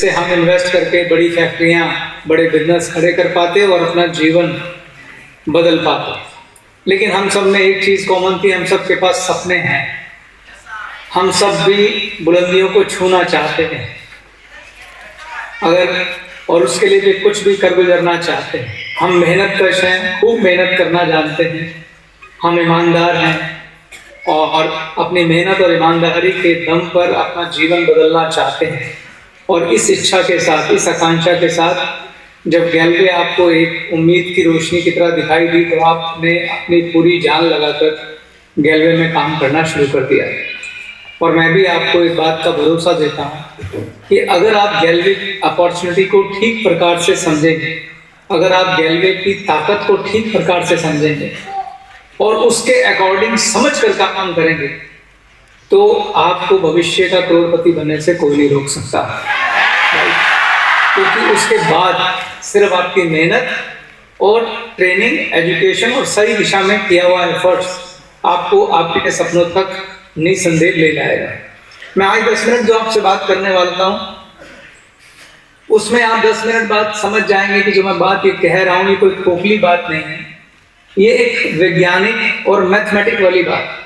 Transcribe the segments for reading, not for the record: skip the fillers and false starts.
जिससे हम इन्वेस्ट करके बड़ी फैक्ट्रियां, बड़े बिजनेस खड़े कर पाते और अपना जीवन बदल पाते। लेकिन हम सब में एक चीज़ कॉमन थी, हम सब के पास सपने हैं, हम सब भी बुलंदियों को छूना चाहते हैं अगर, और उसके लिए भी कुछ भी कर गुजरना चाहते हैं। हम मेहनत कश हैं, खूब मेहनत करना जानते हैं, हम ईमानदार हैं और अपनी मेहनत और ईमानदारी के दम पर अपना जीवन बदलना चाहते हैं। और इस इच्छा के साथ, इस आकांक्षा के साथ जब गैलवे आपको एक उम्मीद की रोशनी की तरह दिखाई दी तो आपने अपनी पूरी जान लगाकर गैलवे में काम करना शुरू कर दिया। और मैं भी आपको इस बात का भरोसा देता हूँ कि अगर आप गैलवे अपॉर्चुनिटी को ठीक प्रकार से समझेंगे, अगर आप गैलवे की ताकत को ठीक प्रकार से समझेंगे और उसके अकॉर्डिंग समझ कर काम करेंगे तो आपको भविष्य का करोड़पति बनने से कोई नहीं रोक सकता। क्योंकि उसके बाद सिर्फ आपकी मेहनत और ट्रेनिंग, एजुकेशन और सही दिशा में किया हुआ एफर्ट्स आपको आपके सपनों तक निसंदेह ले जाएगा। मैं आज 10 मिनट जो आपसे बात करने वाला हूँ उसमें आप 10 मिनट बाद समझ जाएंगे कि जो मैं बात ये कह रहा हूँ ये कोई खोखली बात नहीं है, ये एक वैज्ञानिक और मैथमेटिक वाली बात।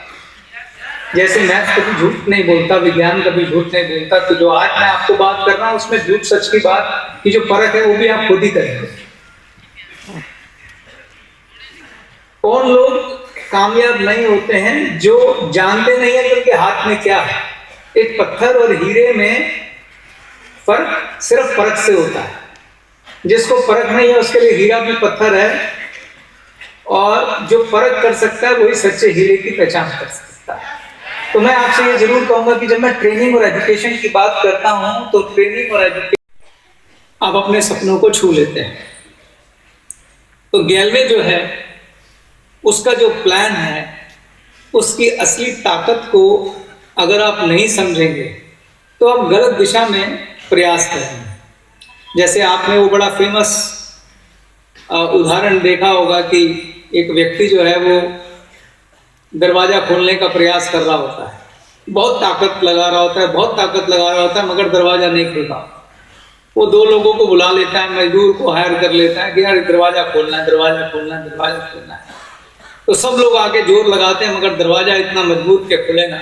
जैसे मैथ कभी झूठ नहीं बोलता, विज्ञान कभी झूठ नहीं बोलता, तो जो आज मैं आपको बात कर रहा हूँ उसमें झूठ सच की बात की जो परख है वो भी आप खुद ही करेंगे। कौन लोग कामयाब नहीं होते हैं? जो जानते नहीं है कि उनके हाथ में क्या है। एक पत्थर और हीरे में फर्क सिर्फ परख से होता है। जिसको परख नहीं है उसके लिए हीरा भी पत्थर है, और जो परख कर सकता है वही सच्चे हीरे की पहचान कर सकता है। तो मैं आपसे ये जरूर कहूंगा कि जब मैं ट्रेनिंग और एजुकेशन की बात करता हूं तो ट्रेनिंग और एजुकेशन आप अपने सपनों को छू लेते हैं। तो गैलवे जो है उसका जो प्लान है उसकी असली ताकत को अगर आप नहीं समझेंगे तो आप गलत दिशा में प्रयास करेंगे। जैसे आपने वो बड़ा फेमस उदाहरण देखा होगा कि एक व्यक्ति जो है वो दरवाजा खोलने का प्रयास कर रहा होता है, बहुत ताकत लगा रहा होता है, बहुत ताकत लगा रहा होता है, मगर दरवाजा नहीं खुलता। वो 2 लोगों को बुला लेता है, मजदूर को हायर कर लेता है कि यार दरवाजा खोलना है, दरवाजा खोलना है, दरवाजा खोलना है। तो सब लोग आके जोर लगाते हैं मगर दरवाजा इतना मजबूत के खुलेगा।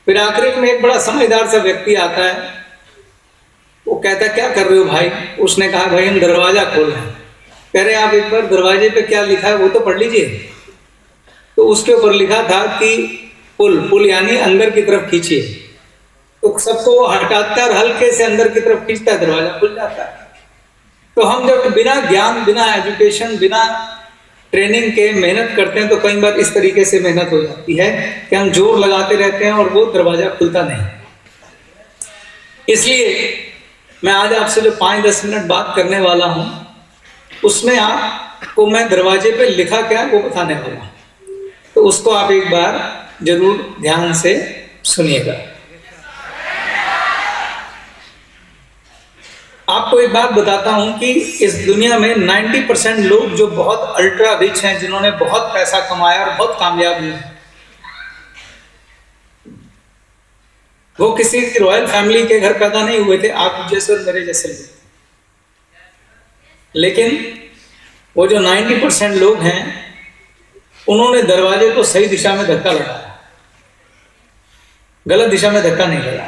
फिर आखिर में एक बड़ा समझदार सा व्यक्ति आता है, वो कहता है क्या कर रहे हो भाई? उसने कहा भाई हम दरवाजा खोल रहे हैं। कह रहे आप एक बार दरवाजे पे क्या लिखा है वो तो पढ़ लीजिए। तो उसके ऊपर लिखा था कि पुल यानी अंदर की तरफ खींचिए। तो सबको वो हटाता है और हल्के से अंदर की तरफ खींचता है, दरवाजा खुल जाता है। तो हम जब बिना ज्ञान, बिना एजुकेशन, बिना ट्रेनिंग के मेहनत करते हैं तो कई बार इस तरीके से मेहनत हो जाती है कि हम जोर लगाते रहते हैं और वो दरवाजा खुलता नहीं। इसलिए मैं आज आपसे जो 5-10 मिनट बात करने वाला हूं उसमें आपको मैं दरवाजे पे लिखा क्या है वो बताने वाला हूं। तो उसको आप एक बार जरूर ध्यान से सुनिएगा। आपको एक बात बताता हूं कि इस दुनिया में 90% लोग जो बहुत अल्ट्रा रिच हैं, जिन्होंने बहुत पैसा कमाया और बहुत कामयाब हुए, वो किसी रॉयल फैमिली के घर पैदा नहीं हुए थे, आप जैसे और मेरे जैसे लोग। लेकिन वो जो 90% लोग हैं उन्होंने दरवाजे को सही दिशा में धक्का लगाया, गलत दिशा में धक्का नहीं लगाया।